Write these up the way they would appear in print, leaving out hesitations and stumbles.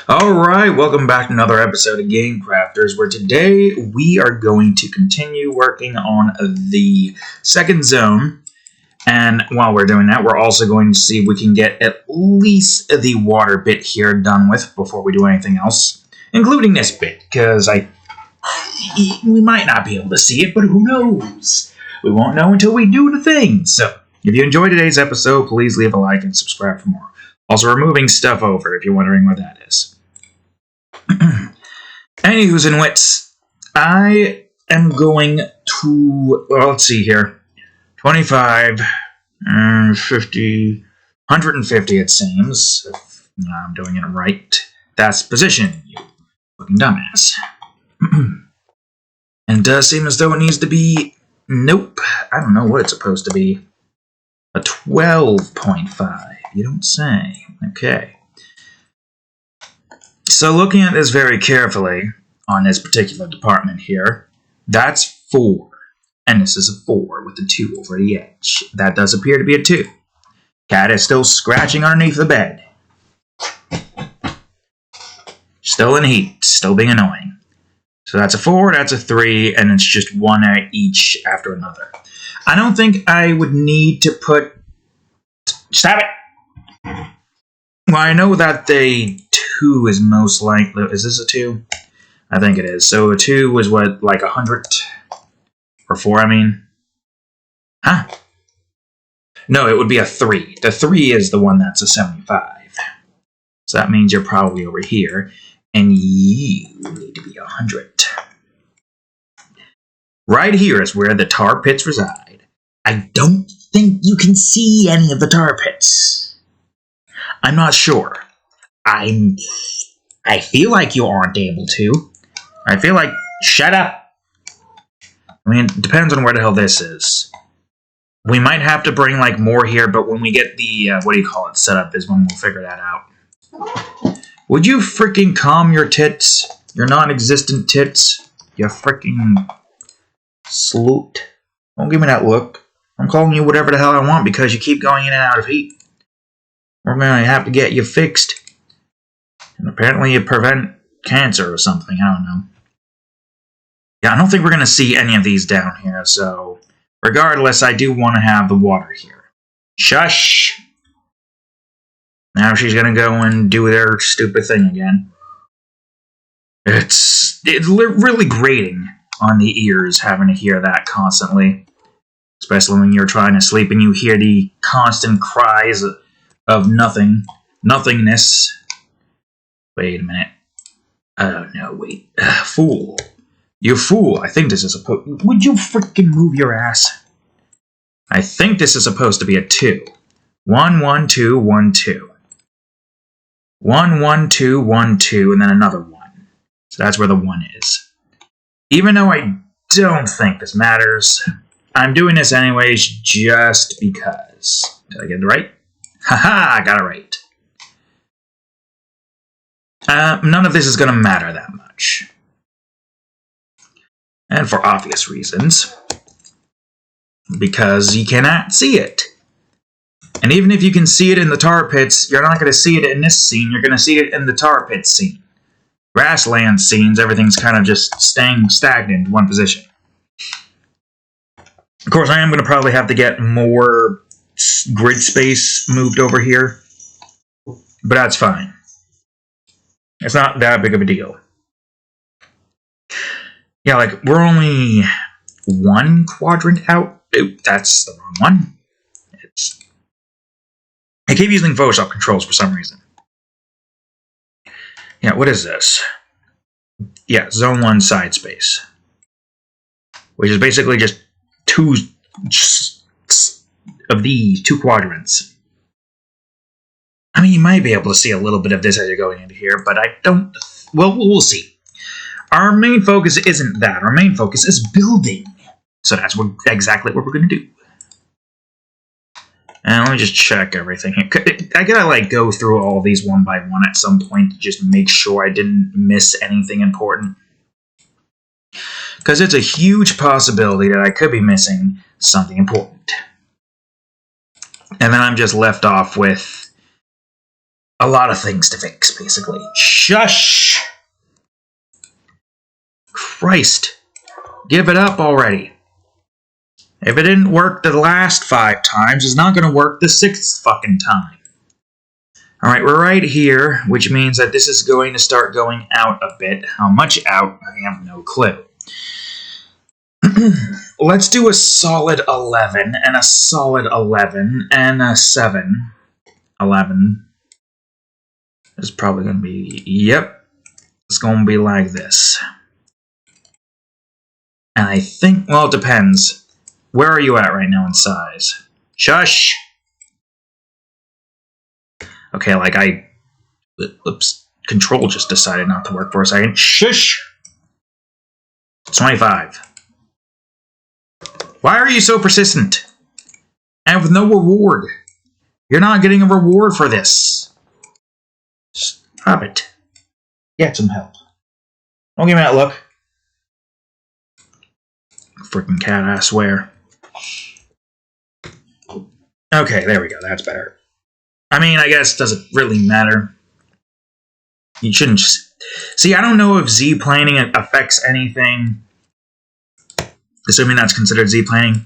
Alright, welcome back to another episode of Game Crafters, where today we are going to continue working on the second zone. And while we're doing that, we're also going to see if we can get at least the water bit here done with before we do anything else. Including this bit, because we might not be able to see it, but who knows? We won't know until we do the thing. So, if you enjoyed today's episode, please leave a like and subscribe for more. Also, we're moving stuff over, if you're wondering what that is. Anywho's and wits, I am going to, well, let's see here, 25, 50, 150 it seems, if I'm doing it right. That's position, you fucking dumbass. And it does seem as though it needs to be, nope, I don't know what it's supposed to be. A 12.5, you don't say. Okay. So looking at this very carefully on this particular department here, that's 4. And this is a 4 with a 2 over the edge. That does appear to be a 2. Cat is still scratching underneath the bed. Still in heat, still being annoying. So that's a 4, that's a 3, and it's just 1 each after another. I don't think I would need to put... Stop it! Well, I know that the 2 is most likely... Is this a 2? I think it is. So a 2 was what, like 100? Or 4, I mean? Huh? No, it would be a 3. The 3 is the one that's a 75. So that means you're probably over here. And you need to be 100. Right here is where the tar pits reside. I don't think you can see any of the tar pits. I'm not sure. I feel like you aren't able to. I feel like... Shut up! I mean, it depends on where the hell this is. We might have to bring, like, more here, but when we get the, set up is when we'll figure that out. Would you freaking calm your tits? Your non-existent tits? You freaking... Sloot. Don't give me that look. I'm calling you whatever the hell I want because you keep going in and out of heat. We're going to have to get you fixed. And apparently you prevent cancer or something. I don't know. Yeah, I don't think we're going to see any of these down here. So, regardless, I do want to have the water here. Shush! Now she's going to go and do their stupid thing again. It's really grating on the ears having to hear that constantly. Especially when you're trying to sleep and you hear the constant cries of nothingness. Wait a minute. Oh, no, wait. Fool. You fool. I think this is supposed... Would you freaking move your ass? I think this is supposed to be a 2. 1, 1, 2, 1, 2. 1, 1, 2, 1, 2, and then another 1. So that's where the 1 is. Even though I don't think this matters, I'm doing this anyways just because. Did I get it right? Haha, I got it right. None of this is going to matter that much. And for obvious reasons. Because you cannot see it. And even if you can see it in the tar pits, you're not going to see it in this scene. You're going to see it in the tar pit scene. Grassland scenes, everything's kind of just staying stagnant in one position. Of course, I am going to probably have to get more grid space moved over here. But that's fine. It's not that big of a deal. Yeah, like, we're only 1 quadrant out. Oop, that's the wrong one. I keep using Photoshop controls for some reason. Yeah, what is this? Yeah, Zone 1 side space. Which is basically just 2 of these 2 quadrants. I mean, you might be able to see a little bit of this as you're going into here, but I don't... Well, we'll see. Our main focus isn't that. Our main focus is building. So that's exactly what we're going to do. And let me just check everything. I gotta, like, go through all these one by one at some point to just make sure I didn't miss anything important. Because it's a huge possibility that I could be missing something important. And then I'm just left off with a lot of things to fix, basically. Shush! Christ. Give it up already. If it didn't work the last 5 times, it's not going to work the 6th fucking time. Alright, we're right here, which means that this is going to start going out a bit. How much out? I have no clue. Let's do a solid 11, and a solid 11, and a 7. 11. It's probably going to be... Yep. It's going to be like this. And I think... Well, it depends. Where are you at right now in size? Shush! Okay, like oops. Control just decided not to work for a second. Shush! 25. Why are you so persistent? And with no reward. You're not getting a reward for this. Stop it. Get some help. Don't give me that look. Freaking cat, I swear. Okay, there we go. That's better. I mean, I guess it doesn't really matter. You shouldn't just... See, I don't know if Z-planing affects anything, assuming that's considered Z-planing,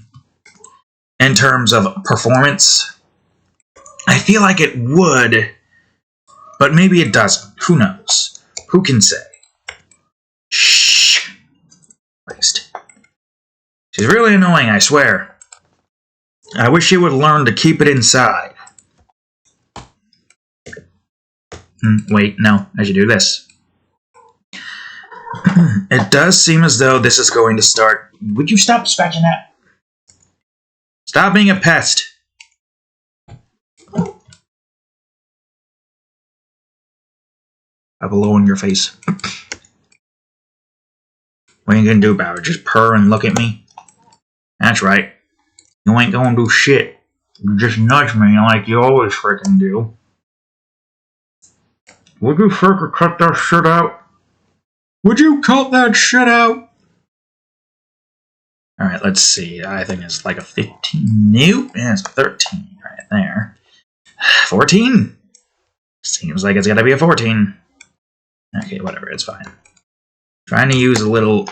in terms of performance. I feel like it would, but maybe it doesn't. Who knows? Who can say? Shh. Christ. She's really annoying, I swear. I wish she would learn to keep it inside. Wait, no, I should do this. It does seem as though this is going to start... Would you stop scratching that? Stop being a pest. I blow in your face. What are you gonna do about it? Just purr and look at me? That's right. You ain't gonna do shit. You just nudge me like you always frickin' do. Would you frickin' cut that shit out? Would you cut that shit out? Alright, let's see. I think it's like a 15. Nope, yeah, it's 13 right there. 14? Seems like it's gotta be a 14. Okay, whatever, it's fine. Trying to use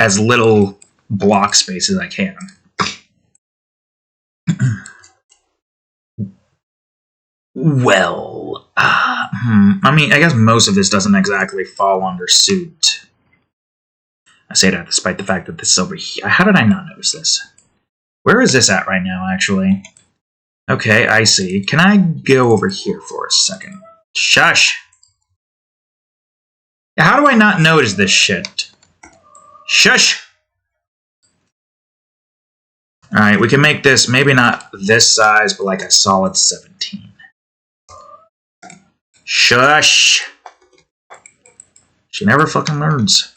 as little block space as I can. Well, I mean, I guess most of this doesn't exactly fall under suit. I say that despite the fact that this is over here. How did I not notice this? Where is this at right now, actually? Okay, I see. Can I go over here for a second? Shush! How do I not notice this shit? Shush! Alright, we can make this maybe not this size, but like a solid 17. Shush! She never fucking learns.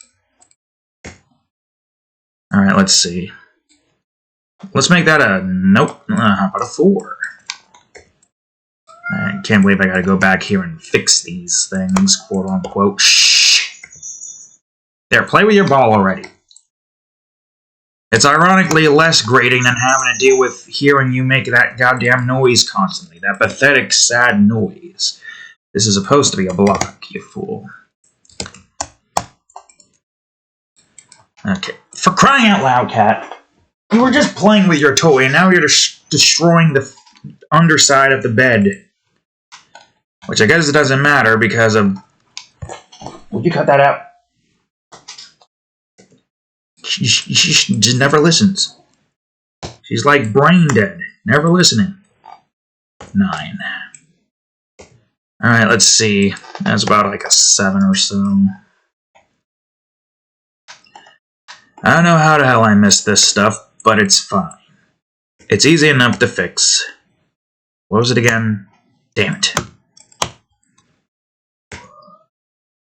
Alright, let's see. Let's make that a... Nope. How about a 4? I can't believe I gotta go back here and fix these things, quote unquote. Shh! There, play with your ball already. It's ironically less grating than having to deal with hearing you make that goddamn noise constantly. That pathetic, sad noise. This is supposed to be a block, you fool. Okay. For crying out loud, cat. You were just playing with your toy, and now you're destroying the underside of the bed. Which I guess it doesn't matter because of... Would you cut that out? She just never listens. She's like brain dead. Never listening. 9. Alright, let's see. That's about like a 7 or so. I don't know how the hell I missed this stuff, but it's fine. It's easy enough to fix. What was it again? Damn it.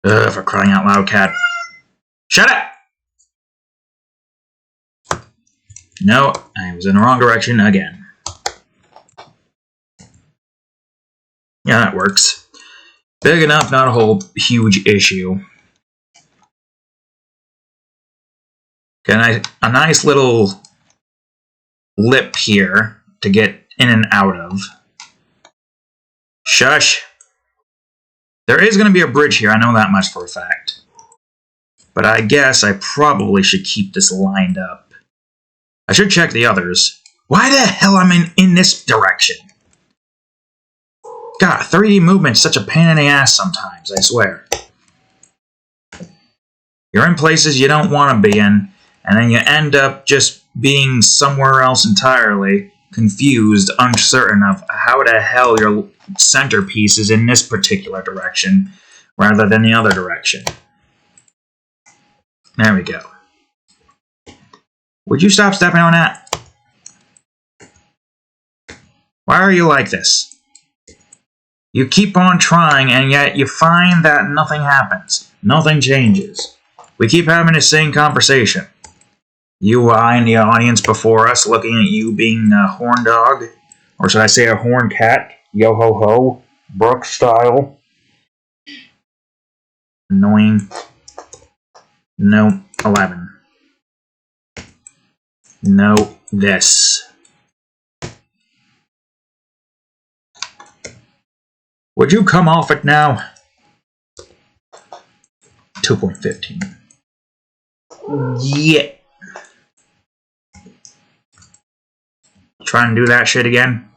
Ugh, for crying out loud, cat. Shut up! No, I was in the wrong direction again. Yeah, that works. Big enough, not a whole huge issue. Okay, a nice little lip here to get in and out of. Shush! There is going to be a bridge here, I know that much for a fact. But I guess I probably should keep this lined up. I should check the others. Why the hell am I in this direction? God, 3D movement's such a pain in the ass sometimes, I swear. You're in places you don't want to be in, and then you end up just being somewhere else entirely, confused, uncertain of how the hell your centerpiece is in this particular direction, rather than the other direction. There we go. Would you stop stepping on that? Why are you like this? You keep on trying, and yet you find that nothing happens. Nothing changes. We keep having the same conversation. You, I, and the audience before us looking at you being a horn dog. Or should I say a horn cat? Yo-ho-ho. Brooke style. Annoying. No. 11. No. This. Would you come off it now? 2.15. Yeah. Try and do that shit again.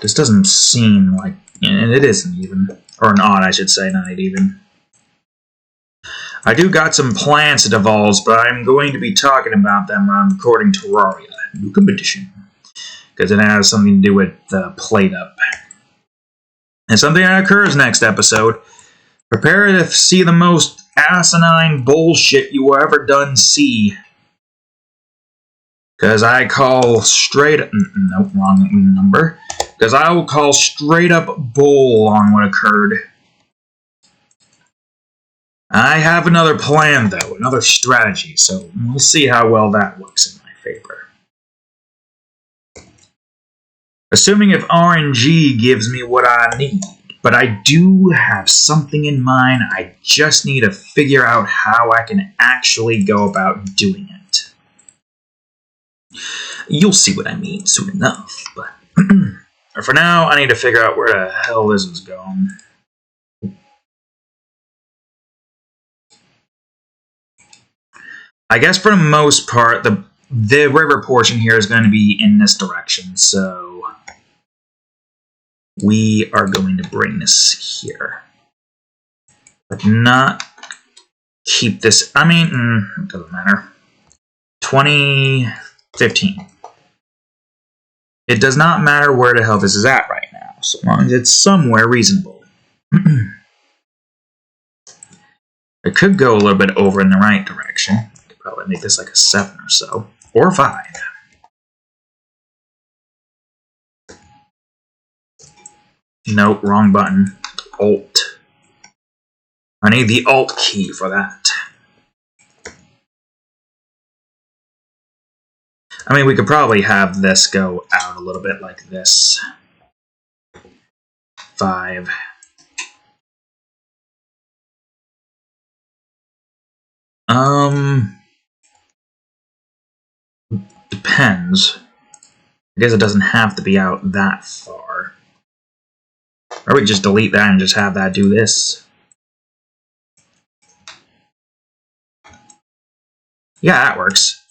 This doesn't seem like... It isn't even. Or an odd, I should say, not even. I do got some plans to divulge, but I'm going to be talking about them when I'm recording Terraria. New competition. Because it has something to do with Plate Up. And something that occurs next episode. Prepare to see the most asinine bullshit you ever done see. Because I call straight... Nope, wrong number. Because I will call straight up bull on what occurred. I have another plan, though. Another strategy. So we'll see how well that works in my favor. Assuming if RNG gives me what I need. But I do have something in mind. I just need to figure out how I can actually go about doing it. You'll see what I mean soon enough. But for now, I need to figure out where the hell this is going. I guess for the most part, the river portion here is going to be in this direction. So... we are going to bring this here. But not keep this... I mean, it doesn't matter. 2015. It does not matter where the hell this is at right now, so long as it's somewhere reasonable. It could go a little bit over in the right direction. I could probably make this like a 7 or so. Or a 5. Nope, wrong button. Alt. I need the Alt key for that. I mean, we could probably have this go out a little bit like this. 5. Depends. I guess it doesn't have to be out that far. Or we just delete that and just have that do this. Yeah, that works.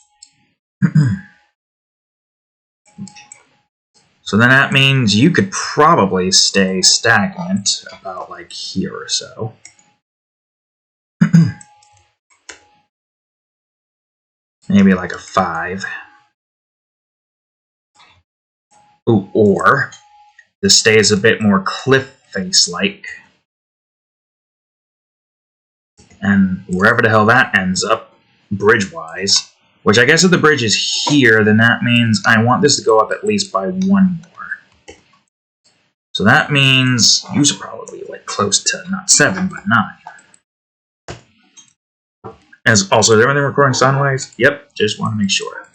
So then that means you could probably stay stagnant about like here or so. Maybe like a 5. Ooh, or this stays a bit more cliff face-like. And wherever the hell that ends up, bridge-wise, which I guess if the bridge is here, then that means I want this to go up at least by 1 more. So that means you should probably like close to not 7, but 9. As also, is everything recording soundwaves? Yep, just want to make sure.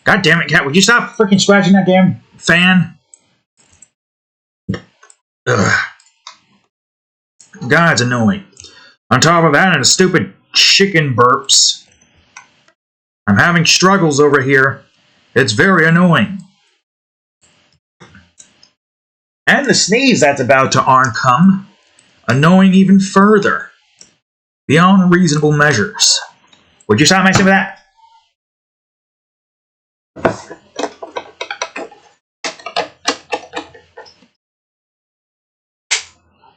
God damn it, cat! Would you stop freaking scratching that damn fan? Ugh. God, it's annoying. On top of that, and the stupid chicken burps. I'm having struggles over here. It's very annoying. And the sneeze that's about to oncome, annoying even further, beyond reasonable measures. Would you stop messing with that?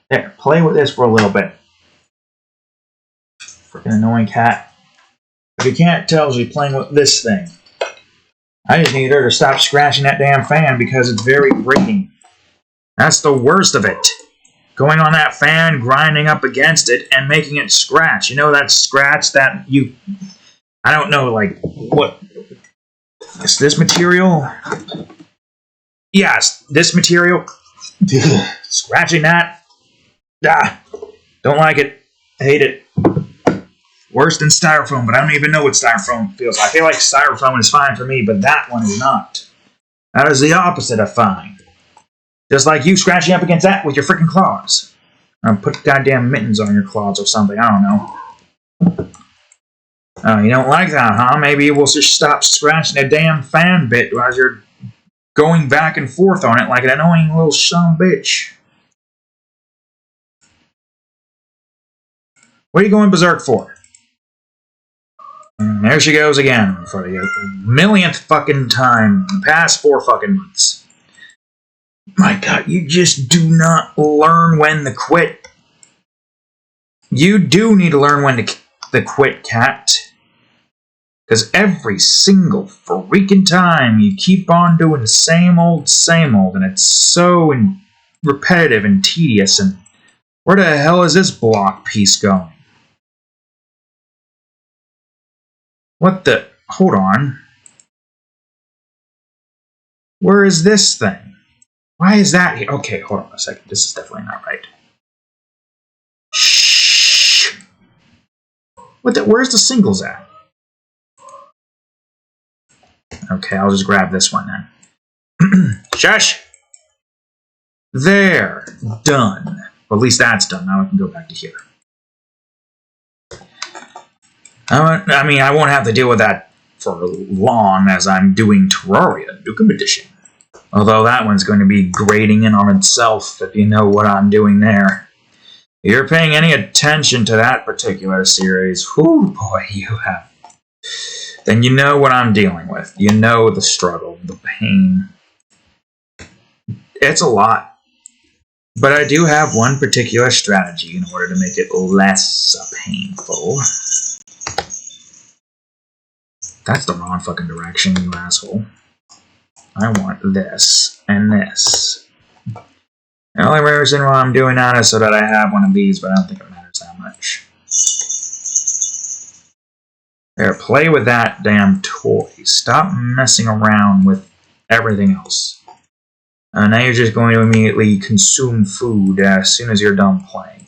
There, play with this for a little bit. Freaking annoying cat. If you can't tell, she's playing with this thing. I just need her to stop scratching that damn fan because it's very grating. That's the worst of it. Going on that fan, grinding up against it, and making it scratch. You know that scratch that you... I don't know, like, what... Is this material? Yes, this material. Scratching that. Ah, don't like it. Hate it. Worse than styrofoam, but I don't even know what styrofoam feels like. I feel like styrofoam is fine for me, but that one is not. That is the opposite of fine. Just like you scratching up against that with your freaking claws. Put goddamn mittens on your claws or something, I don't know. Oh, you don't like that, huh? Maybe we'll just stop scratching a damn fan bit as you're going back and forth on it like an annoying little son of a bitch. What are you going berserk for? And there she goes again for the millionth fucking time in the past 4 fucking months. My God, you just do not learn when to quit. You do need to learn when to quit, cat. Because every single freaking time you keep on doing the same old, and it's so repetitive and tedious, and where the hell is this block piece going? What the... Hold on. Where is this thing? Why is that here? Okay, hold on a second. This is definitely not right. Shh. What the... Where's the singles at? Okay, I'll just grab this one then. Shush! There. Done. Well, at least that's done. Now I can go back to here. I mean, I won't have to deal with that for long as I'm doing Terraria Nukem Edition. Although that one's going to be grating in on itself if you know what I'm doing there. If you're paying any attention to that particular series, whoo boy, you have. Then you know what I'm dealing with. You know the struggle, the pain. It's a lot. But I do have one particular strategy in order to make it less painful. That's the wrong fucking direction, you asshole. I want this and this. The only reason why I'm doing that is so that I have one of these, but I don't think it matters that much. There, play with that damn toy. Stop messing around with everything else. Now you're just going to immediately consume food as soon as you're done playing.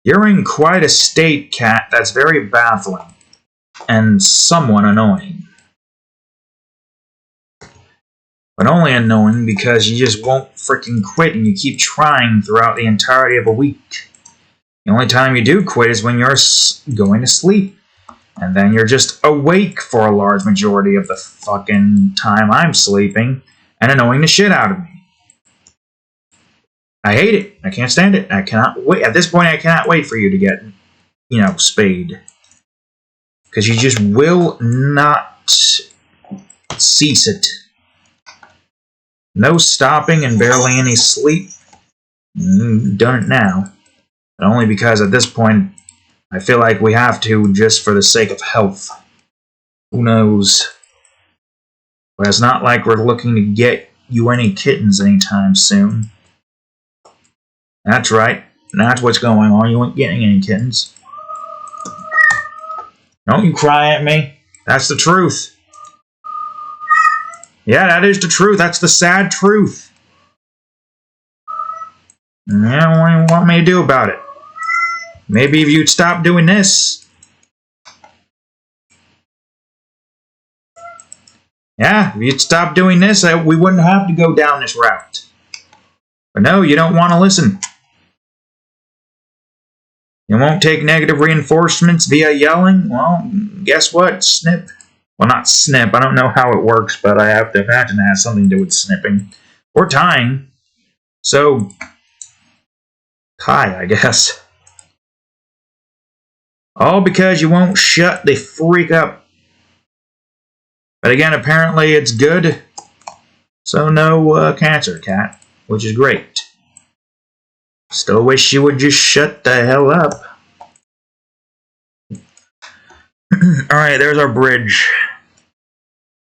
You're in quite a state, cat, that's very baffling. And somewhat annoying. But only annoying because you just won't freaking quit and you keep trying throughout the entirety of a week. The only time you do quit is when you're going to sleep. And then you're just awake for a large majority of the fucking time I'm sleeping and annoying the shit out of me. I hate it. I can't stand it. I cannot wait. At this point, I cannot wait for you to get, spayed. Because you just will not cease it. No stopping and barely any sleep. Done it now. But only because at this point, I feel like we have to just for the sake of health. Who knows? But it's not like we're looking to get you any kittens anytime soon. That's right. That's what's going on. You ain't getting any kittens. Don't you cry at me. That's the truth. Yeah, that is the truth. That's the sad truth. Yeah, what do you want me to do about it? Maybe if you'd stop doing this. Yeah, if you'd stop doing this, we wouldn't have to go down this route. But no, you don't want to listen. You won't take negative reinforcements via yelling? Well, guess what? Snip. Well, not snip. I don't know how it works, but I have to imagine it has something to do with snipping. Or tying. So, tie, I guess. All because you won't shut the freak up. But again, apparently it's good. So no cancer, cat. Which is great. Still wish you would just shut the hell up. Alright, there's our bridge.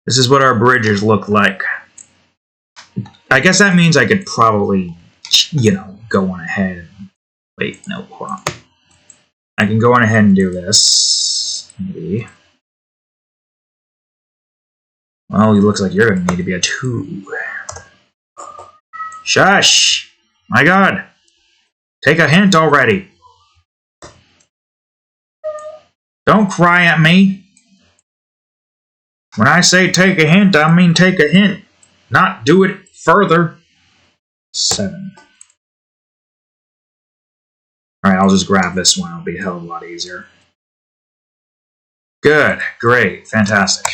This is what our bridges look like. I guess that means I could probably, go on ahead and... Wait, no, hold on. I can go on ahead and do this. Maybe. Well, it looks like you're going to need to be a 2. Shush! My god! Take a hint already! Don't cry at me! When I say take a hint, I mean take a hint. Not do it further. 7. Alright, I'll just grab this one. It'll be a hell of a lot easier. Good. Great. Fantastic.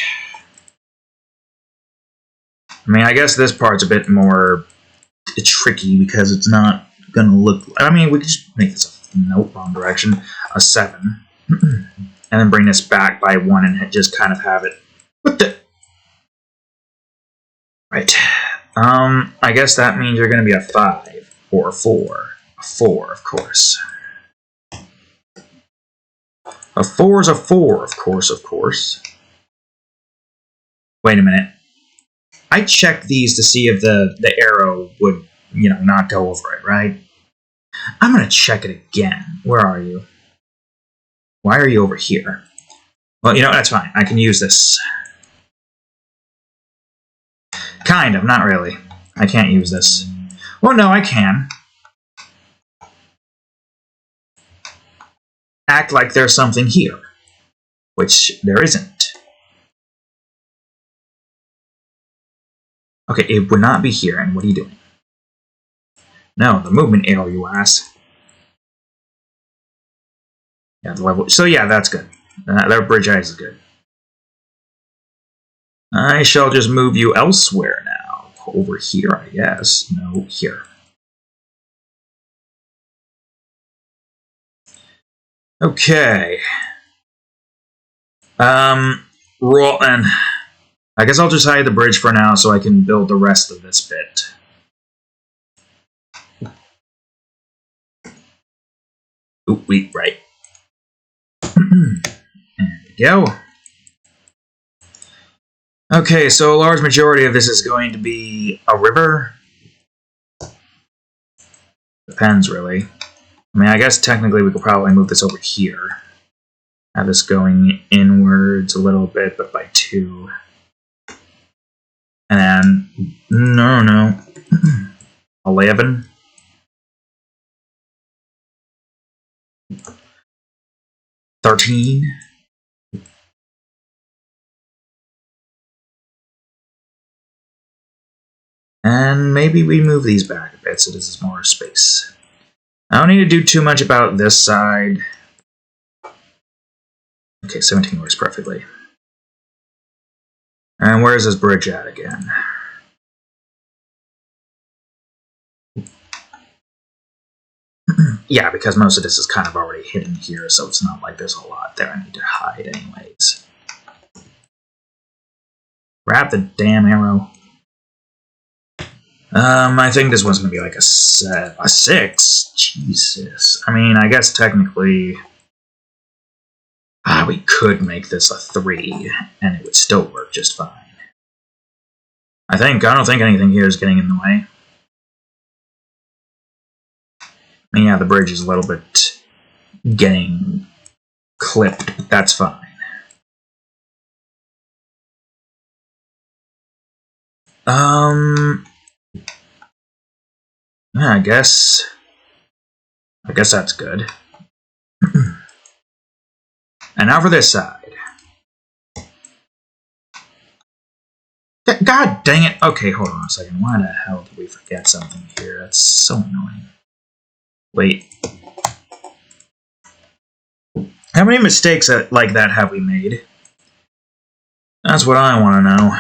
I mean, I guess this part's a bit more tricky because it's not gonna look... I mean, we could just make this a... Nope, wrong direction. A 7. And then bring this back by 1 and just kind of have it... What the... Right. I guess that means you're gonna be a 5 or a 4. A 4, of course. A 4 is a 4, of course. Wait a minute. I checked these to see if the arrow would, not go over it, right? I'm going to check it again. Where are you? Why are you over here? Well, that's fine. I can use this. Kind of, not really. I can't use this. Well, no, I can. Act like there's something here, which there isn't. Okay, it would not be here, and what are you doing? No, the movement arrow, you ass. Yeah, the level. So yeah, that's good. That bridge ice is good. I shall just move you elsewhere now. Over here, I guess. No, here. Okay. Roll and I guess I'll just hide the bridge for now so I can build the rest of this bit. Oop, wait, right. There we go. Okay, so a large majority of this is going to be a river. Depends, really. I mean, I guess technically we could probably move this over here. Have this going inwards a little bit, but by 2. And then, no. 11. $13. And maybe we move these back a bit so this is more space. I don't need to do too much about this side. Okay, 17 works perfectly. And where's this bridge at again? Yeah, because most of this is kind of already hidden here, so it's not like there's a lot there I need to hide anyways. Grab the damn arrow. I think this one's going to be like a 6. Jesus. I mean, I guess technically... we could make this a 3, and it would still work just fine. I don't think anything here is getting in the way. I mean, yeah, the bridge is a little bit getting clipped, but that's fine. Yeah, I guess that's good. And now for this side. God dang it! Okay, hold on a second. Why the hell did we forget something here? That's so annoying. Wait. How many mistakes like that have we made? That's what I want to know.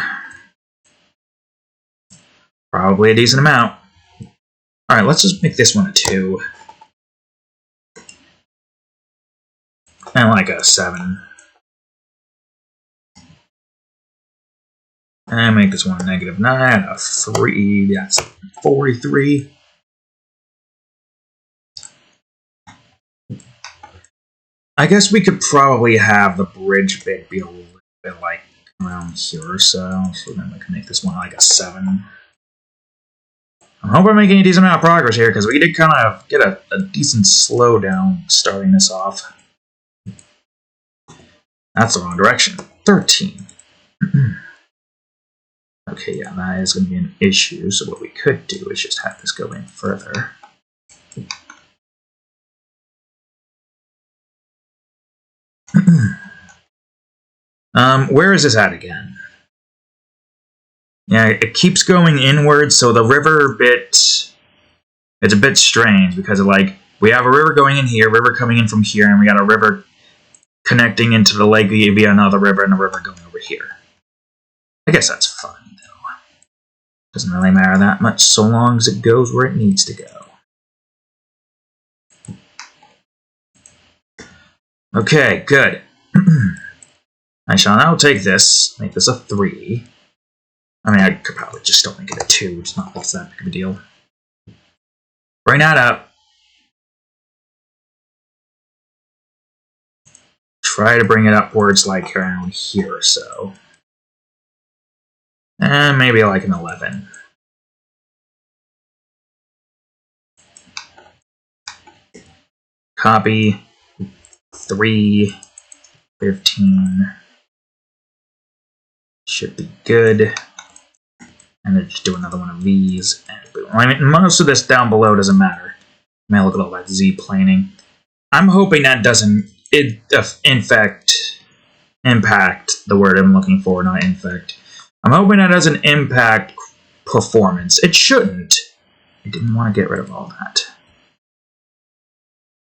Probably a decent amount. Alright, let's just make this one a 2. And like a 7. And make this one a -9, a 3, that's 43. I guess we could probably have the bridge bit be a little bit like around here or so. So then we can make this one like a 7. I'm hoping we're making a decent amount of progress here, because we did kind of get a decent slowdown starting this off. That's the wrong direction. 13. Okay, yeah, that is going to be an issue, so what we could do is just have this go in further. Where is this at again? Yeah, it keeps going inwards, so the river bit, it's a bit strange, because like, we have a river going in here, river coming in from here, and we got a river connecting into the lake via another river, and a river going over here. I guess that's fine, though. Doesn't really matter that much, so long as it goes where it needs to go. Okay, good. I shall now take this, make this a 3. I mean, I could probably just still make it a 2, it's not that big of a deal. Bring that up. Try to bring it upwards like around here or so. And maybe like an 11. Copy. 3. 15. Should be good. And then just do another one of these. And boom. I mean, most of this down below doesn't matter. I mean, look at all that Z-planing. I'm hoping that doesn't impact the word I'm looking for, not infect. I'm hoping that doesn't impact performance. It shouldn't. I didn't want to get rid of all that.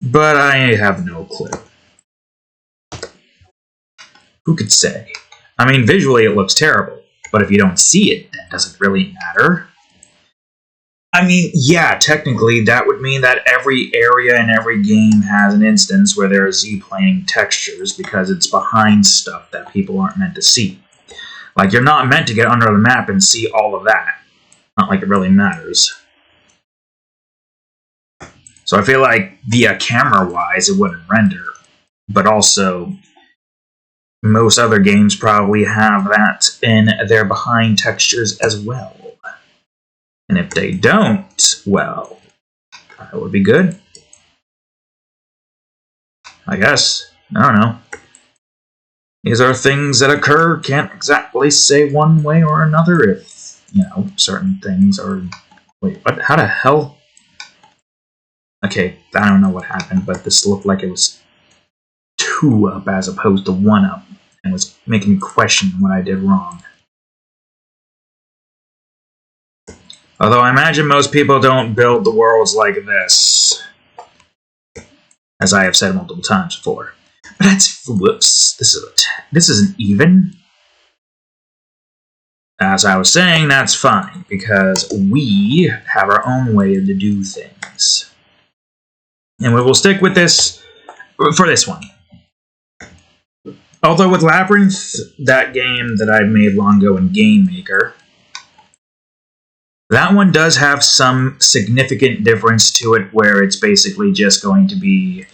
But I have no clue. Who could say? I mean, visually it looks terrible, but if you don't see it, that doesn't really matter. I mean, yeah, technically that would mean that every area in every game has an instance where there are Z-planing textures, because it's behind stuff that people aren't meant to see. Like, you're not meant to get under the map and see all of that. Not like it really matters. So I feel like via camera-wise it wouldn't render, but also most other games probably have that in their behind textures as well. And if they don't, well, that would be good. I guess. I don't know. These are things that occur, can't exactly say one way or another if, you know, certain things are... Wait, what? How the hell? Okay, I don't know what happened, but this looked like it was 2 up as opposed to 1 up, and was making me question what I did wrong. Although I imagine most people don't build the worlds like this, as I have said multiple times before. But that's... whoops. This isn't even. As I was saying, that's fine, because we have our own way to do things. And we will stick with this for this one. Although with Labyrinth, that game that I made long ago in Game Maker, that one does have some significant difference to it, where it's basically just going to be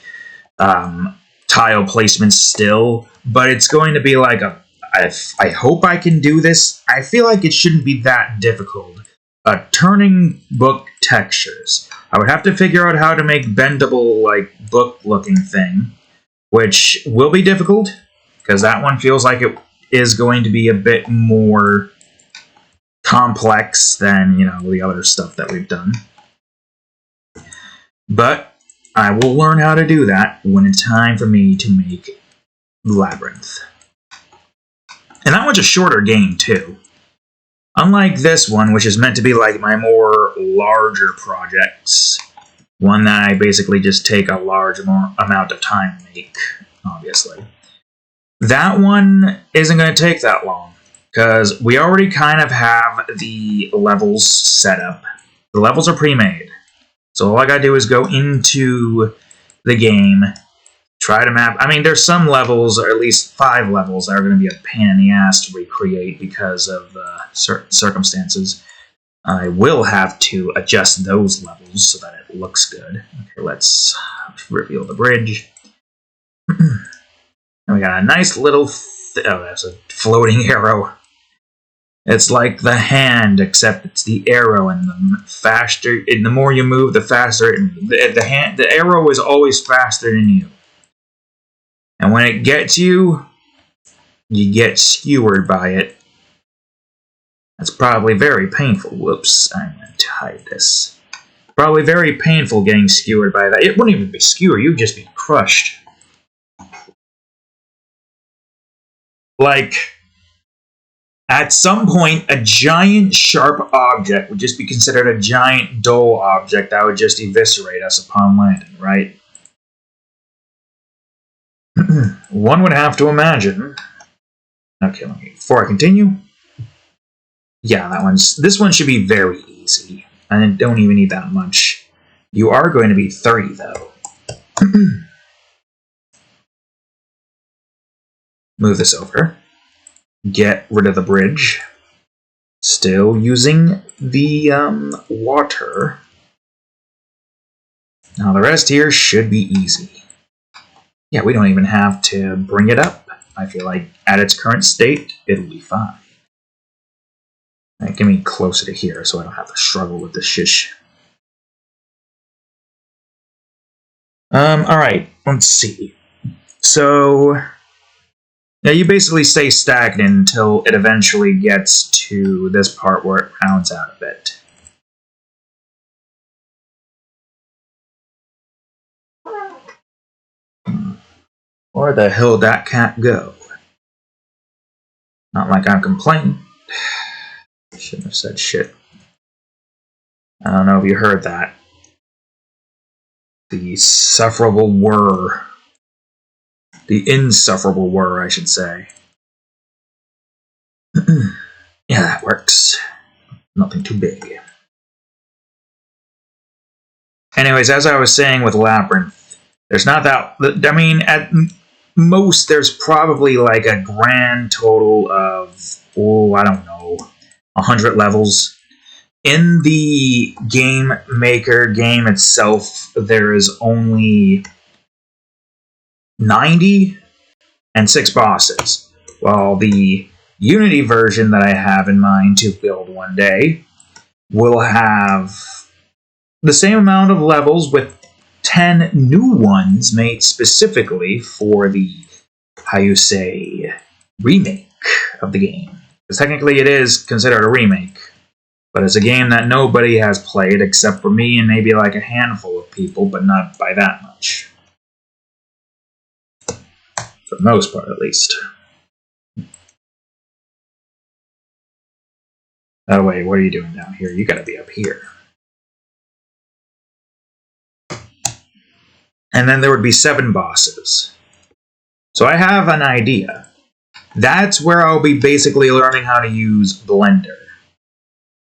tile placement still, but it's going to be like a... I hope I can do this. I feel like it shouldn't be that difficult. Turning book textures. I would have to figure out how to make bendable, like, book-looking thing, which will be difficult, because that one feels like it is going to be a bit more complex than, you know, the other stuff that we've done. But I will learn how to do that when it's time for me to make Labyrinth. And that one's a shorter game, too. Unlike this one, which is meant to be like my more larger projects, one that I basically just take a large amount of time to make, obviously. That one isn't going to take that long, because we already kind of have the levels set up. The levels are pre-made. So all I gotta do is go into the game, try to map. I mean, there's some levels, or at least 5 levels, that are going to be a pain in the ass to recreate because of certain circumstances. I will have to adjust those levels so that it looks good. Okay, let's reveal the bridge. And we got a nice little... oh, that's a floating arrow. It's like the hand, except it's the arrow, and the faster, and the more you move, the faster. The arrow is always faster than you, and when it gets you, you get skewered by it. That's probably very painful. Whoops, I'm going to hide this. Probably very painful getting skewered by that. It wouldn't even be skewered; you'd just be crushed. Like, at some point, a giant sharp object would just be considered a giant dull object that would just eviscerate us upon landing, right? One would have to imagine. Okay, before I continue. Yeah, this one should be very easy. I don't even need that much. You are going to be 30, though. Move this over. Get rid of the bridge. Still using the water. Now the rest here should be easy. Yeah, we don't even have to bring it up. I feel like at its current state, it'll be fine. Right, get me closer to here so I don't have to struggle with the shish. Alright, let's see. So... yeah, you basically stay stagnant until it eventually gets to this part where it rounds out a bit. Where the hell did that cat go? Not like I'm complaining. Shouldn't have said shit. I don't know if you heard that. The insufferable whir. The insufferable whir, I should say. Yeah, that works. Nothing too big. Anyways, as I was saying with Labyrinth, there's not that... I mean, at most, there's probably like a grand total of, oh, I don't know, 100 levels. In the Game Maker game itself, there is only 90 and 6 bosses, while the Unity version that I have in mind to build one day will have the same amount of levels with 10 new ones made specifically for the, how you say, remake of the game. Because technically it is considered a remake, but it's a game that nobody has played except for me and maybe like a handful of people, but not by that much. For the most part, at least. Oh wait, what are you doing down here? You gotta be up here. And then there would be 7 bosses. So I have an idea. That's where I'll be basically learning how to use Blender,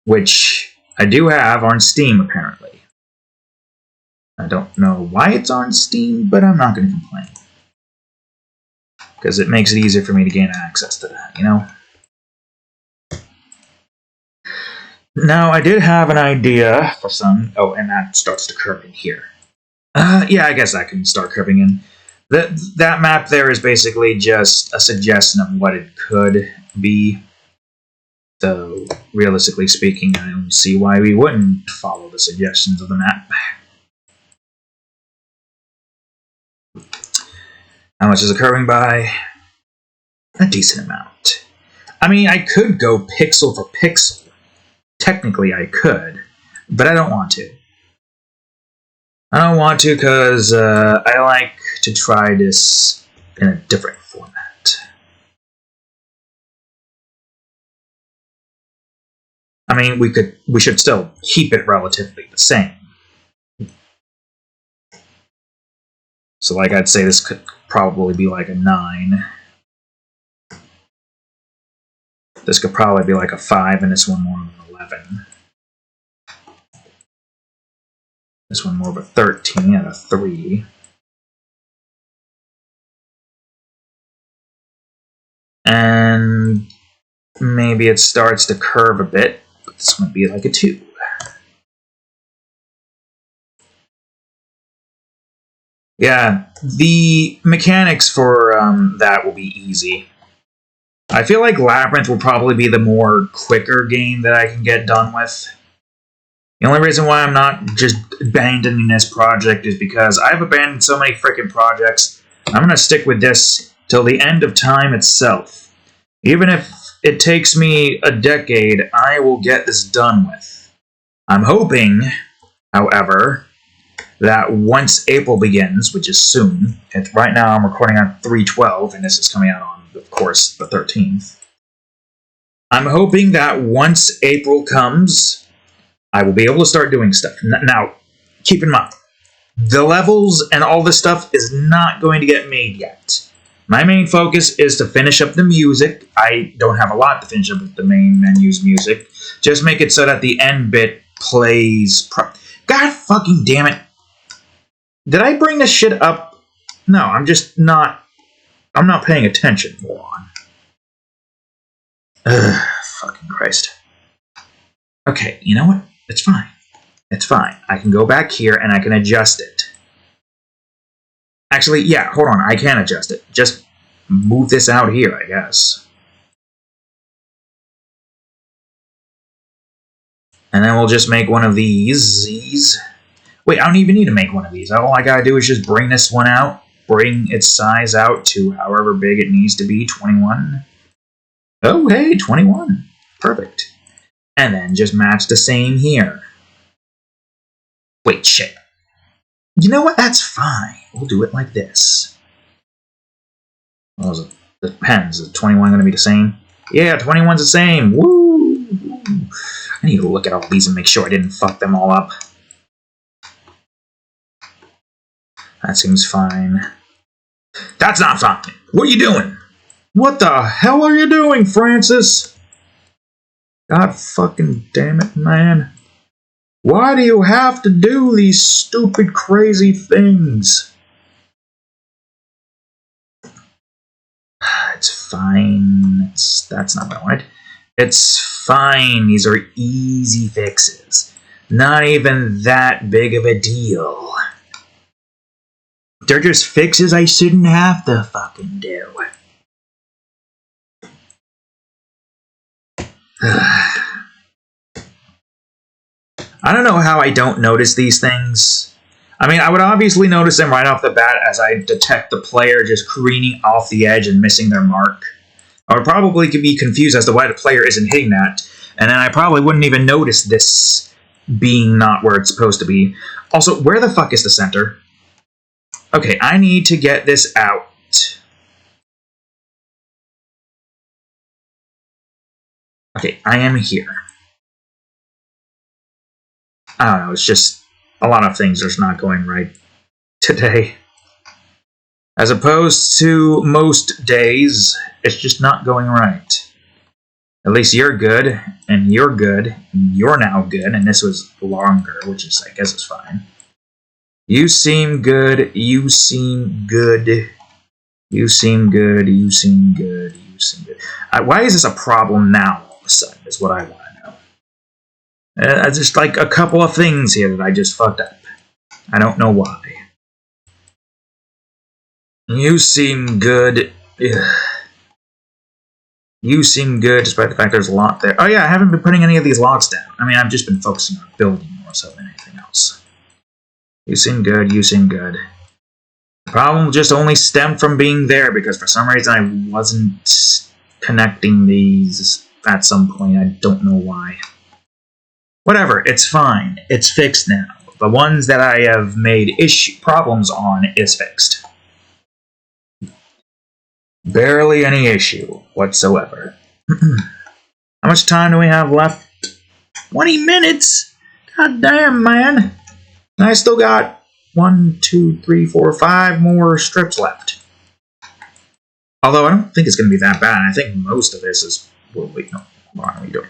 which I do have on Steam, apparently. I don't know why it's on Steam, but I'm not going to complain. Because it makes it easier for me to gain access to that, you know? Now, I did have an idea for some... oh, and that starts to curve in here. Yeah, I guess I can start curving in. That map there is basically just a suggestion of what it could be. Though, realistically speaking, I don't see why we wouldn't follow the suggestions of the map. How much is it curving by? A decent amount. I mean, I could go pixel for pixel. Technically, I could, but I don't want to. I don't want to because I like to try this in a different format. I mean, we should still keep it relatively the same. So, like, I'd say this could probably be like a 9. This could probably be like a 5, and this one more of an 11. This one more of a 13 and a 3. And maybe it starts to curve a bit, but this might be like a 2. Yeah, the mechanics for that will be easy. I feel like Labyrinth will probably be the more quicker game that I can get done with. The only reason why I'm not just abandoning this project is because I've abandoned so many freaking projects. I'm going to stick with this till the end of time itself. Even if it takes me a decade, I will get this done with. I'm hoping, however, that once April begins, which is soon, right now I'm recording on 3/12, and this is coming out on, of course, the 13th. I'm hoping that once April comes, I will be able to start doing stuff. Now, keep in mind, the levels and all this stuff is not going to get made yet. My main focus is to finish up the music. I don't have a lot to finish up with the main menu's music. Just make it so that the end bit plays... God fucking damn it. Did I bring this shit up? No, I'm just not... I'm not paying attention. Hold on. Ugh, fucking Christ. Okay, you know what? It's fine. It's fine. I can go back here and I can adjust it. Actually, yeah, hold on. I can adjust it. Just move this out here, I guess. And then we'll just make one of these. Wait, I don't even need to make one of these. All I gotta do is just bring this one out. Bring its size out to however big it needs to be. 21. Oh, hey, 21. Perfect. And then just match the same here. Wait, shit. You know what? That's fine. We'll do it like this. What was it? The pens. Is 21 going to be the same? Yeah, 21's the same. Woo! I need to look at all these and make sure I didn't fuck them all up. That seems fine. That's not fine. What are you doing? What the hell are you doing, Francis? God fucking damn it, man. Why do you have to do these stupid, crazy things? It's fine. That's not what I wanted. It's fine. These are easy fixes. Not even that big of a deal. They're just fixes I shouldn't have to fucking do. I don't know how I don't notice these things. I mean, I would obviously notice them right off the bat as I detect the player just careening off the edge and missing their mark. I would probably be confused as to why the player isn't hitting that, and then I probably wouldn't even notice this being not where it's supposed to be. Also, where the fuck is the center? Okay, I need to get this out. Okay, I am here. I don't know, it's just a lot of things are just not going right today. As opposed to most days, it's just not going right. At least you're good, and you're good, and you're now good, and this was longer, which is, I guess, is fine. You seem good, you seem good, you seem good, you seem good, you seem good. Why is this a problem now all of a sudden, is what I want to know. Just like a couple of things here that I just fucked up. I don't know why. You seem good. Ugh. You seem good, despite the fact there's a lot there. Oh yeah, I haven't been putting any of these logs down. I mean, I've just been focusing on building more so than anything else. You seem good, you seem good. The problem just only stemmed from being there, because for some reason I wasn't connecting these at some point. I don't know why. Whatever, it's fine. It's fixed now. The ones that I have made problems on is fixed. Barely any issue whatsoever. How much time do we have left? 20 minutes? God damn, man. And I still got 1, 2, 3, 4, 5 more strips left. Although I don't think it's going to be that bad. I think most of this is Well, wait, no. What are we doing?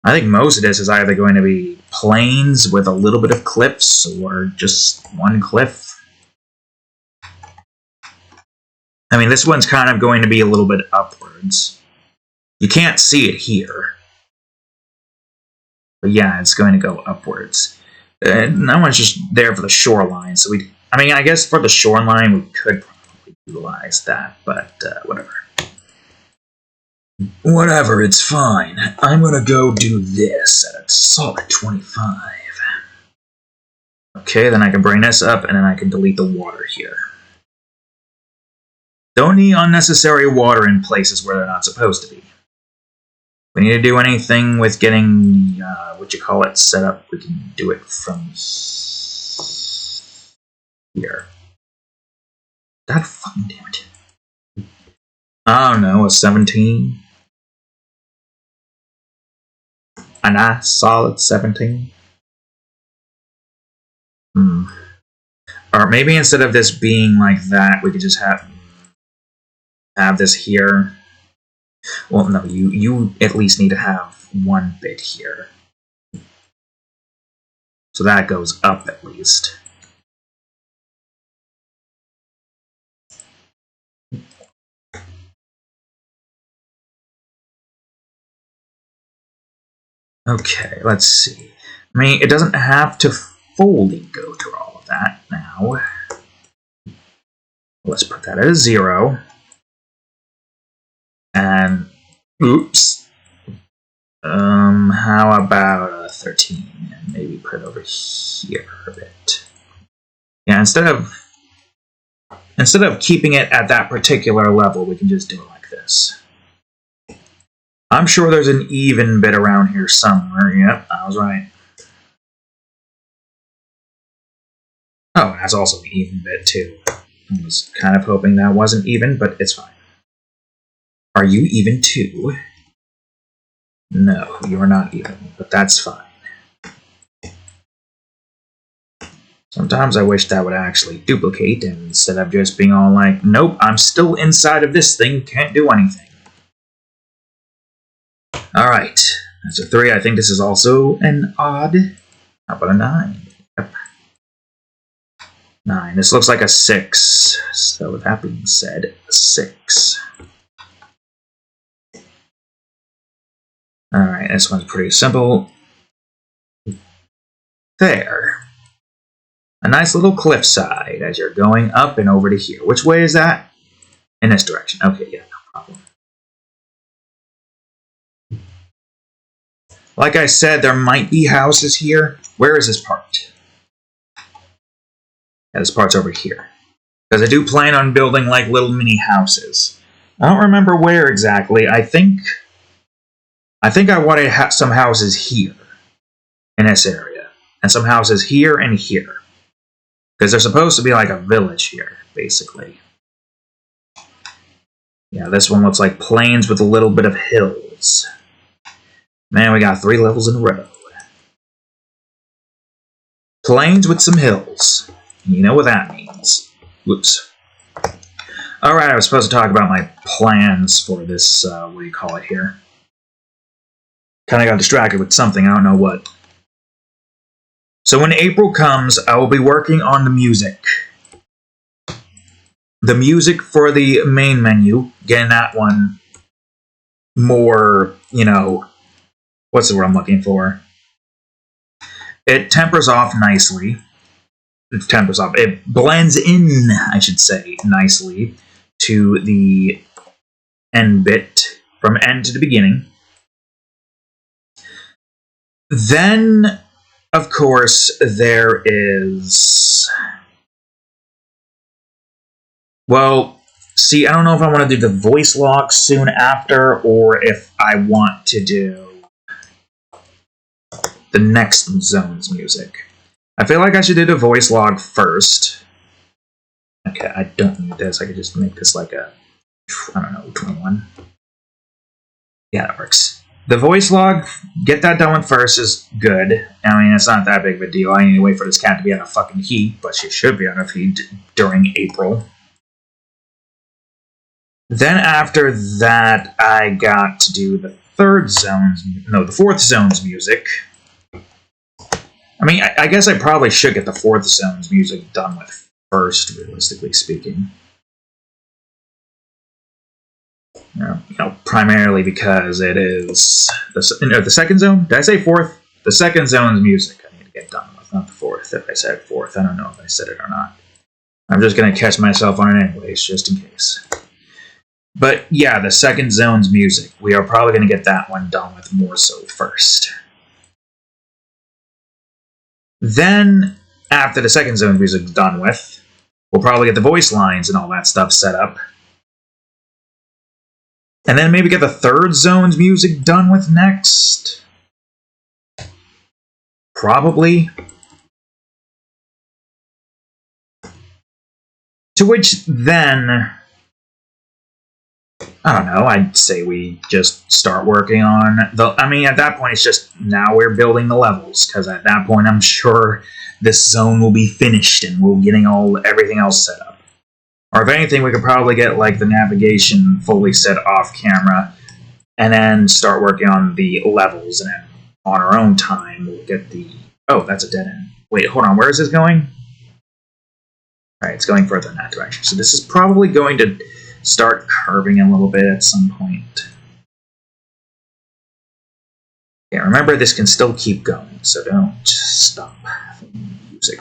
I think most of this is either going to be plains with a little bit of cliffs or just one cliff. I mean, this one's kind of going to be a little bit upwards. You can't see it here. But yeah, it's going to go upwards. And that one's just there for the shoreline. So I mean, I guess for the shoreline, we could probably utilize that, but whatever. Whatever, it's fine. I'm gonna go do this at a solid 25. Okay, then I can bring this up, and then I can delete the water here. Don't need unnecessary water in places where they're not supposed to be. If we need to do anything with getting, set up, we can do it from here. God fucking damn it. I don't know, a 17? A nice, solid 17? Or maybe instead of this being like that, we could just have this here. Well, no, you at least need to have one bit here. So that goes up at least. Okay, let's see. I mean, it doesn't have to fully go through all of that now. Let's put that at a 0. And, oops. How about a 13? And maybe put it over here a bit. Yeah, instead of keeping it at that particular level, we can just do it like this. I'm sure there's an even bit around here somewhere. Yep, I was right. Oh, that's also an even bit, too. I was kind of hoping that wasn't even, but it's fine. Are you even too? No, you're not even, but that's fine. Sometimes I wish that would actually duplicate instead of just being all like, nope, I'm still inside of this thing, can't do anything. Alright, that's a 3. I think this is also an odd. How about a 9? Yep. 9. This looks like a 6. So with that being said, a 6. Alright, this one's pretty simple. There. A nice little cliffside as you're going up and over to here. Which way is that? In this direction. Okay, yeah, no problem. Like I said, there might be houses here. Where is this part? Yeah, this part's over here. Because I do plan on building like little mini houses. I don't remember where exactly. I think I wanted some houses here in this area. And some houses here and here. Because there's supposed to be like a village here, basically. Yeah, this one looks like plains with a little bit of hills. Man, we got 3 levels in a row. Plains with some hills. You know what that means. Whoops. Alright, I was supposed to talk about my plans for this, what do you call it here? Kind of got distracted with something, I don't know what. So when April comes, I will be working on the music. The music for the main menu, getting that one more, you know, what's the word I'm looking for? It tempers off nicely. It blends in, I should say, nicely to the end bit, from end to the beginning. Then, of course, there is... Well, see, I don't know if I want to do the voice log soon after, or if I want to do the next zone's music. I feel like I should do the voice log first. Okay, I don't need this. I could just make this like a, I don't know, 21. Yeah, that works. The voice log, get that done with first is good. I mean, it's not that big of a deal. I need to wait for this cat to be out of fucking heat, but she should be out of heat during April. Then after that, I got to do the the fourth zone's music. I mean, I guess I probably should get the fourth zone's music done with first, realistically speaking. Primarily because it is the second zone. Did I say fourth? The second zone's music I need to get done with, not the fourth. If I said fourth, I don't know if I said it or not. I'm just going to catch myself on it anyways, just in case. But yeah, the second zone's music. We are probably going to get that one done with more so first. Then, after the second zone's music is done with, we'll probably get the voice lines and all that stuff set up. And then maybe get the third zone's music done with next. Probably. To which then, I don't know, I'd say we just start working on at that point it's just now we're building the levels, because at that point I'm sure this zone will be finished and we're getting everything else set up. Or if anything, we could probably get like the navigation fully set off camera and then start working on the levels, and then on our own time we'll get oh, that's a dead end. Wait, hold on, where is this going? Alright, it's going further in that direction. So this is probably going to start curving a little bit at some point. Yeah, remember this can still keep going, so don't stop the music.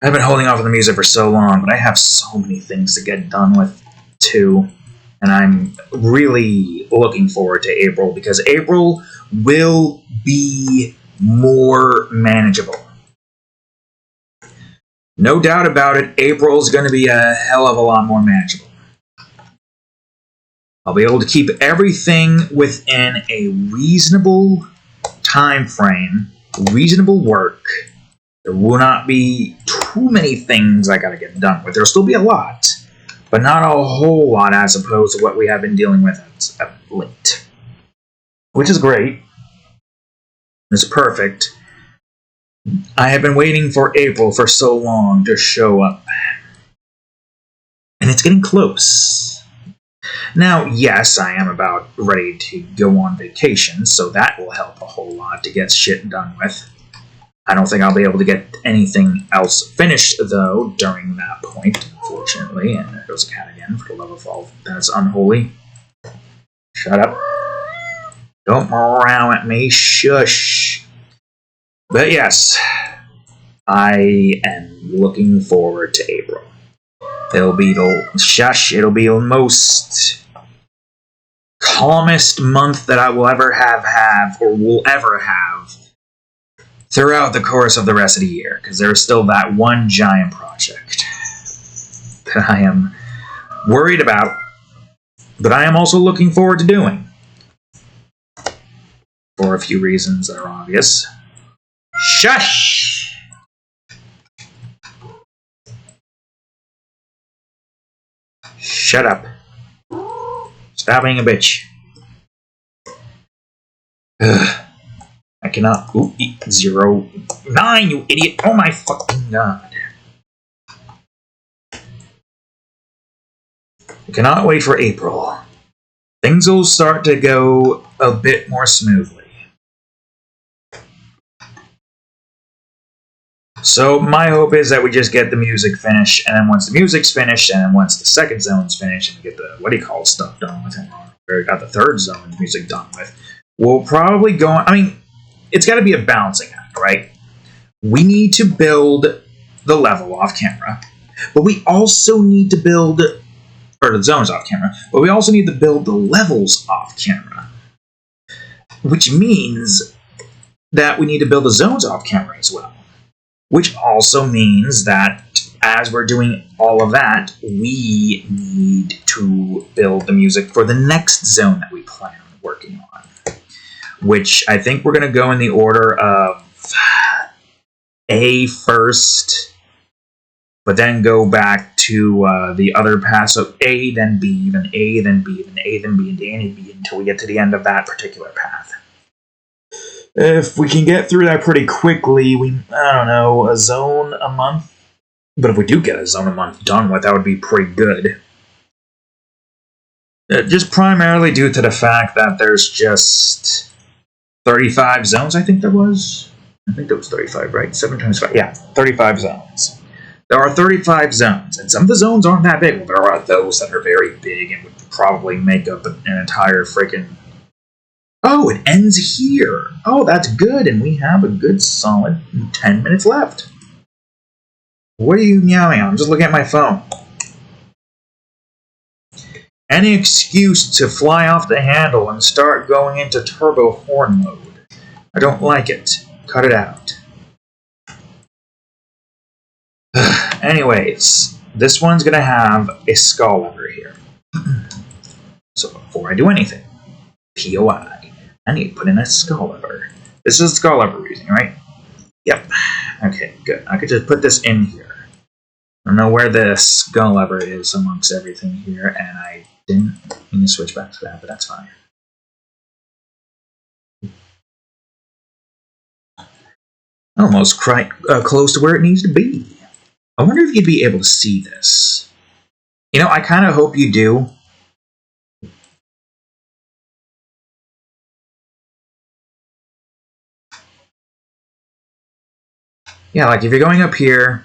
I've been holding off on the music for so long, but I have so many things to get done with too. And I'm really looking forward to April, because April will be more manageable. No doubt about it, April's going to be a hell of a lot more manageable. I'll be able to keep everything within a reasonable time frame, reasonable work. There will not be too many things I gotta get done with. There'll still be a lot, but not a whole lot as opposed to what we have been dealing with at late. Which is great. It's perfect. I have been waiting for April for so long to show up. And it's getting close. Now, yes, I am about ready to go on vacation, so that will help a whole lot to get shit done with. I don't think I'll be able to get anything else finished, though, during that point, unfortunately. And there goes a cat again, for the love of all that's unholy. Shut up. Don't meow at me. Shush. But yes, I am looking forward to April. It'll be the most calmest month that I will ever have throughout the course of the rest of the year, because there's still that one giant project that I am worried about, but I am also looking forward to doing, for a few reasons that are obvious. Shush! Shut up. Stop being a bitch. Ugh. I cannot. Ooh, 0-9, you idiot! Oh my fucking god! I cannot wait for April. Things will start to go a bit more smoothly. So my hope is that we just get the music finished, and then once the music's finished, and then once the second zone's finished, and we get the stuff done with, or got the third zone's music done with, we'll probably go on. I mean, it's got to be a balancing act, right? We need to build the level off camera, but we also need to build, or the zones off camera, but we also need to build the levels off camera, which means that we need to build the zones off camera as well, which also means that as we're doing all of that, we need to build the music for the next zone that we plan on working on, which I think we're going to go in the order of A first, but then go back to the other path. So A, then B, then A, then B, then A, then B, and A, and B, until we get to the end of that particular path. If we can get through that pretty quickly, I don't know, a zone a month? But if we do get a zone a month done with, that would be pretty good. Just primarily due to the fact that there's just 35 zones, I think there was. I think that was 35, right? 7 times 5. Yeah, 35 zones. There are 35 zones, and some of the zones aren't that big. There are those that are very big and would probably make up an entire freaking... Oh, it ends here. Oh, that's good, and we have a good solid 10 minutes left. What are you meowing on? I'm just looking at my phone. Any excuse to fly off the handle and start going into turbo horn mode. I don't like it. Cut it out. Anyways, this one's going to have a skull lever here. So before I do anything, POI, I need to put in a skull lever. This is a skull lever we're using, right? Yep. Okay, good. I could just put this in here. I don't know where the skull lever is amongst everything here, and I didn't mean to switch back to that, but that's fine. Almost quite close to where it needs to be. I wonder if you'd be able to see this. You know, I kind of hope you do. Yeah, like if you're going up here,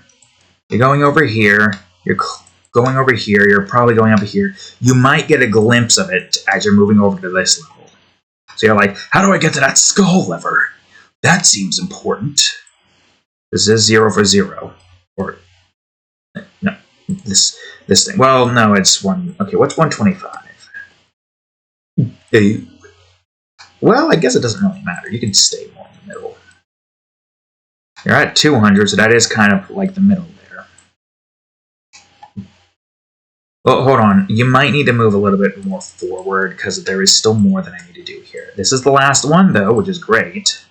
you're going over here, you're going over here, you're probably going up here, you might get a glimpse of it as you're moving over to this level. So you're like, how do I get to that skull lever? That seems important. This is 0 for 0. Or, no, this thing. Well, no, it's 1. Okay, what's 125? Well, I guess it doesn't really matter. You can stay more in the middle. You're at 200, so that is kind of like the middle there. Well, hold on. You might need to move a little bit more forward because there is still more that I need to do here. This is the last one, though, which is great.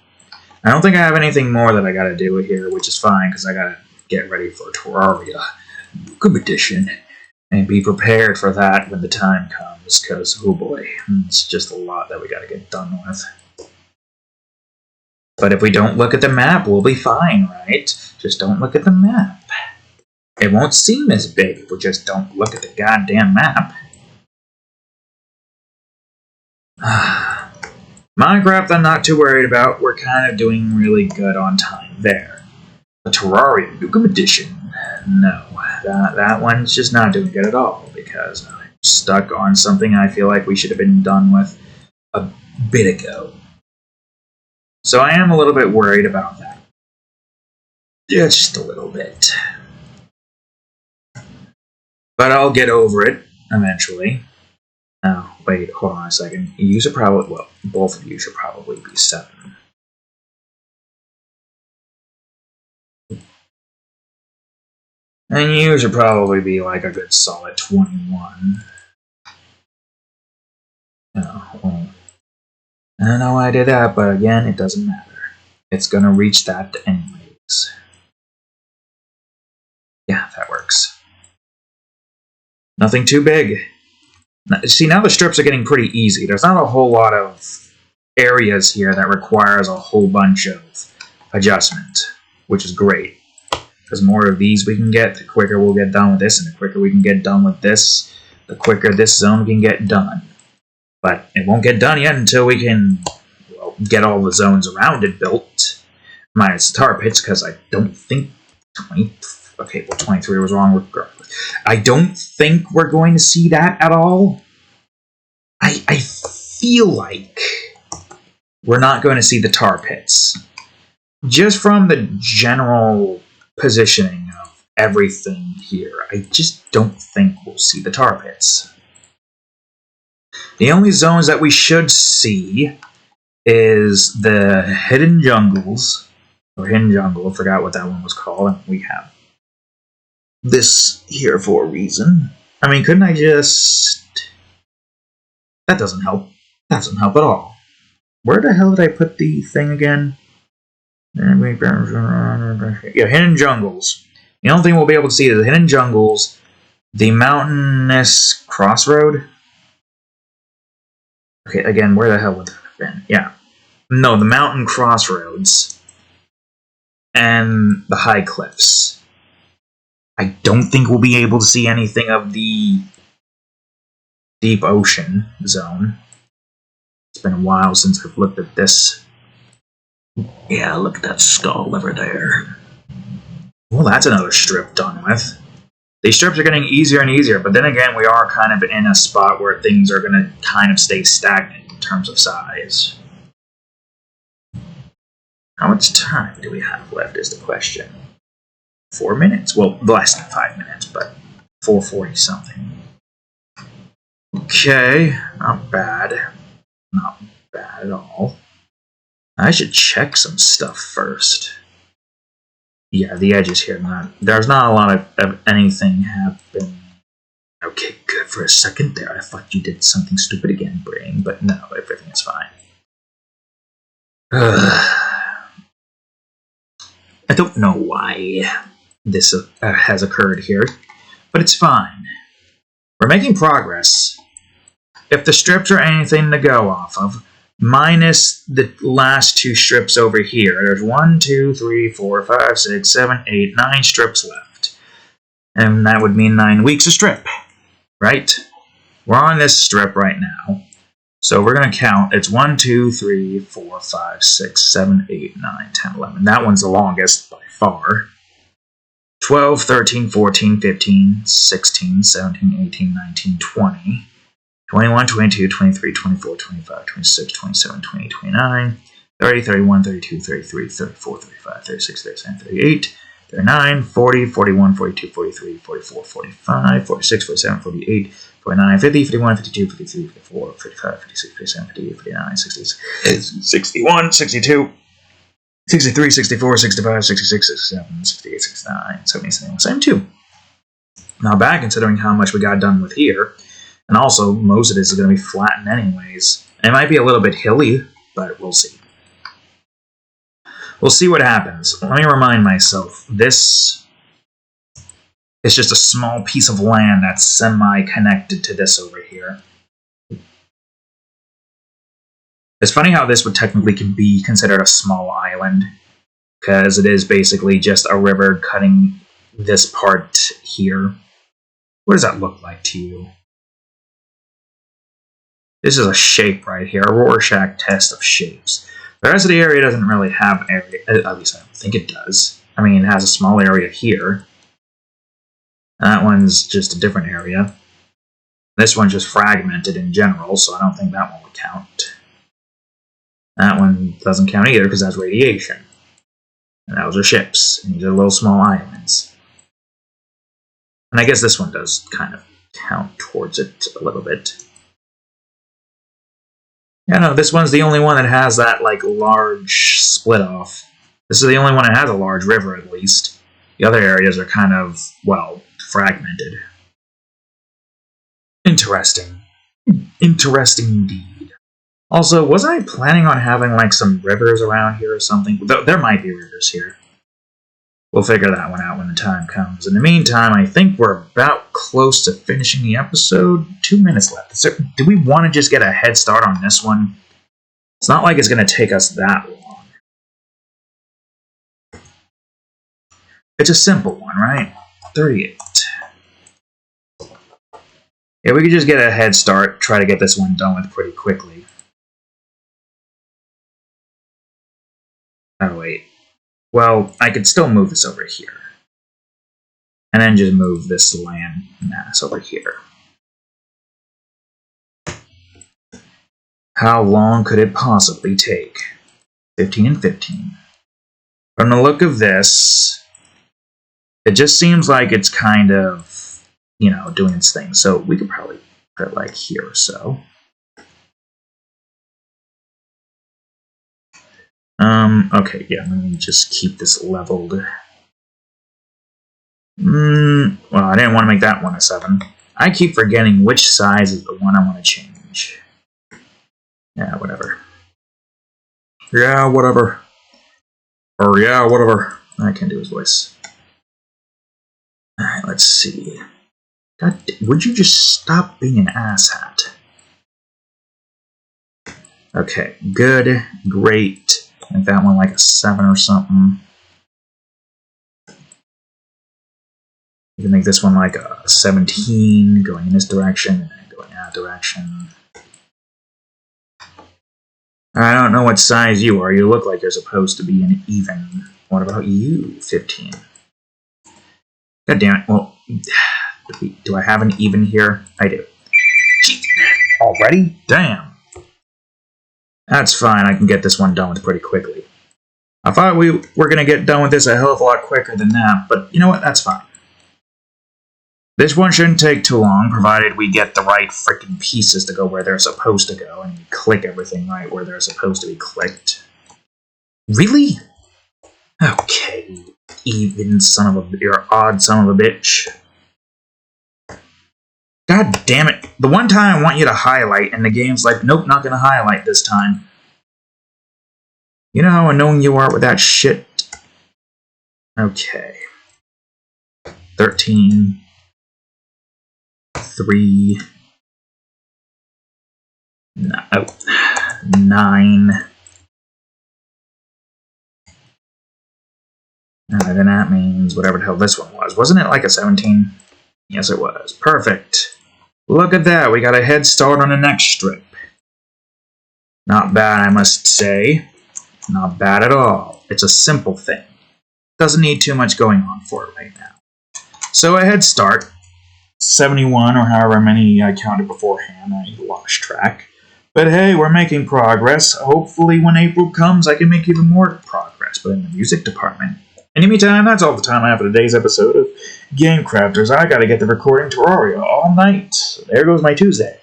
I don't think I have anything more that I gotta do here, which is fine because I gotta get ready for Terraria Book Edition and be prepared for that when the time comes because, oh boy, it's just a lot that we gotta get done with. But if we don't look at the map, we'll be fine, right? Just don't look at the map. It won't seem as big if we just don't look at the goddamn map. Minecraft I'm not too worried about. We're kind of doing really good on time there. The Terraria Nukem Edition. No, that one's just not doing good at all because I'm stuck on something I feel like we should have been done with a bit ago. So I am a little bit worried about that. Yeah, just a little bit. But I'll get over it eventually. Oh, wait, hold on a second. You should probably, well, both of you should probably be 7. And you should probably be like a good solid 21. Oh, well. I don't know why I did that, but again, it doesn't matter. It's gonna reach that anyways. Yeah, that works. Nothing too big. See, now the strips are getting pretty easy. There's not a whole lot of areas here that requires a whole bunch of adjustment, which is great. Because more of these we can get, the quicker we'll get done with this, and the quicker we can get done with this, the quicker this zone can get done. But it won't get done yet until we can, well, get all the zones around it built. Minus the tar pits, because I don't think 20... Okay, well, 23 was wrong regardless. I don't think we're going to see that at all. I feel like we're not going to see the tar pits. Just from the general positioning of everything here, I just don't think we'll see the tar pits. The only zones that we should see is the Hidden Jungles, or Hidden Jungle, I forgot what that one was called, and we have this here for a reason. I mean, couldn't I just... That doesn't help. That doesn't help at all. Where the hell did I put the thing again? Yeah, Hidden Jungles. The only thing we'll be able to see is the Hidden Jungles, the Mountainous Crossroad. Okay, again, where the hell would that have been? Yeah. No, the Mountain Crossroads. And the High Cliffs. I don't think we'll be able to see anything of the deep ocean zone. It's been a while since I've looked at this. Yeah, look at that skull over there. Well, that's another strip done with. These strips are getting easier and easier, but then again, we are kind of in a spot where things are going to kind of stay stagnant in terms of size. How much time do we have left is the question. 4 minutes. Well, less than 5 minutes, but 4:40 something. Okay, not bad. Not bad at all. I should check some stuff first. Yeah, the edges here. There's not a lot of anything happen. Okay, good. For a second there, I thought you did something stupid again, brain, but no, everything is fine. I don't know why this has occurred here, but it's fine. We're making progress. If the strips are anything to go off of, minus the last 2 strips over here, there's 1, 2, 3, 4, 5, 6, 7, 8, 9 strips left. And that would mean 9 weeks a strip, right? We're on this strip right now. So we're going to count. It's 1, 2, 3, 4, 5, 6, 7, 8, 9, 10, 11. That one's the longest by far. 12, 13, 14, 15, 16, 17, 18, 19, 20. 21, 22, 23, 24, 25, 26, 27, 28, 29, 30, 31, 32, 33, 34, 35, 36, 37, 38, 39, 40, 41, 42, 43, 44, 45, 46, 47, 48, 49, 50, 51, 52, 53, 54, 55, 56, 57, 58, 59, 60, 61, 62, 63, 64, 65, 66, 67, 68, 69, 70, 71, 72. Not bad considering how much we got done with here. And also, most of this is going to be flattened anyways. It might be a little bit hilly, but we'll see. We'll see what happens. Let me remind myself, this is just a small piece of land that's semi-connected to this over here. It's funny how this would technically be considered a small island, because it is basically just a river cutting this part here. What does that look like to you? This is a shape right here, a Rorschach test of shapes. The rest of the area doesn't really have area, at least I don't think it does. I mean, it has a small area here. That one's just a different area. This one's just fragmented in general, so I don't think that one would count. That one doesn't count either because that's radiation. And those are ships, and these are little small islands. And I guess this one does kind of count towards it a little bit. Yeah, no, this one's the only one that has that, like, large split-off. This is the only one that has a large river, at least. The other areas are kind of, well, fragmented. Interesting. Interesting indeed. Also, wasn't I planning on having, like, some rivers around here or something? There might be rivers here. We'll figure that one out when the time comes. In the meantime, I think we're about close to finishing the episode. 2 minutes left. Do we want to just get a head start on this one? It's not like it's going to take us that long. It's a simple one, right? 38. Yeah, we could just get a head start, try to get this one done with pretty quickly. Oh, wait. Well, I could still move this over here. And then just move this land mass over here. How long could it possibly take? 15 and 15. From the look of this, it just seems like it's kind of, you know, doing its thing. So we could probably put it like here or so. Okay, yeah, let me just keep this leveled. Well, I didn't want to make that one a 7. I keep forgetting which size is the one I want to change. Yeah, whatever. Yeah, whatever. Or yeah, whatever. I can't do his voice. Alright, let's see. God, would you just stop being an asshat? Okay, good, great. Make that one like a 7 or something. You can make this one like a 17, going in this direction, and then going out that direction. I don't know what size you are. You look like you're supposed to be an even. What about you, 15? God damn it. Well, do I have an even here? I do. Jeez. Already? Damn. That's fine. I can get this one done with pretty quickly. I thought we were going to get done with this a hell of a lot quicker than that, but you know what? That's fine. This one shouldn't take too long, provided we get the right freaking pieces to go where they're supposed to go, and click everything right where they're supposed to be clicked. Really? Okay, even son of a... You're odd son of a bitch. God damn it. The one time I want you to highlight, and the game's like, nope, not gonna highlight this time. You know how annoying you are with that shit? Okay. 13... 3, no, 9. Then that means whatever the hell this one was. Wasn't it like a 17? Yes, it was. Perfect. Look at that. We got a head start on the next strip. Not bad, I must say. Not bad at all. It's a simple thing. Doesn't need too much going on for it right now. So a head start. 71 or however many I counted beforehand. I lost track. But hey, we're making progress. Hopefully when April comes, I can make even more progress, but in the music department. In the meantime, that's all the time I have for today's episode of Game Crafters. I gotta get the recording to Terraria all night. So there goes my Tuesday.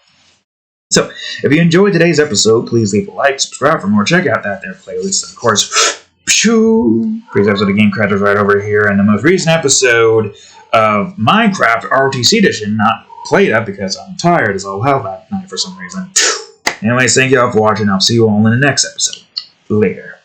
So, if you enjoyed today's episode, please leave a like, subscribe for more, check out that there playlist, and of course, previous episode of Game Crafters right over here, and the most recent episode of Minecraft ROTC Edition, not played up because I'm tired as all hell that night for some reason. Anyways, thank you all for watching. I'll see you all in the next episode. Later.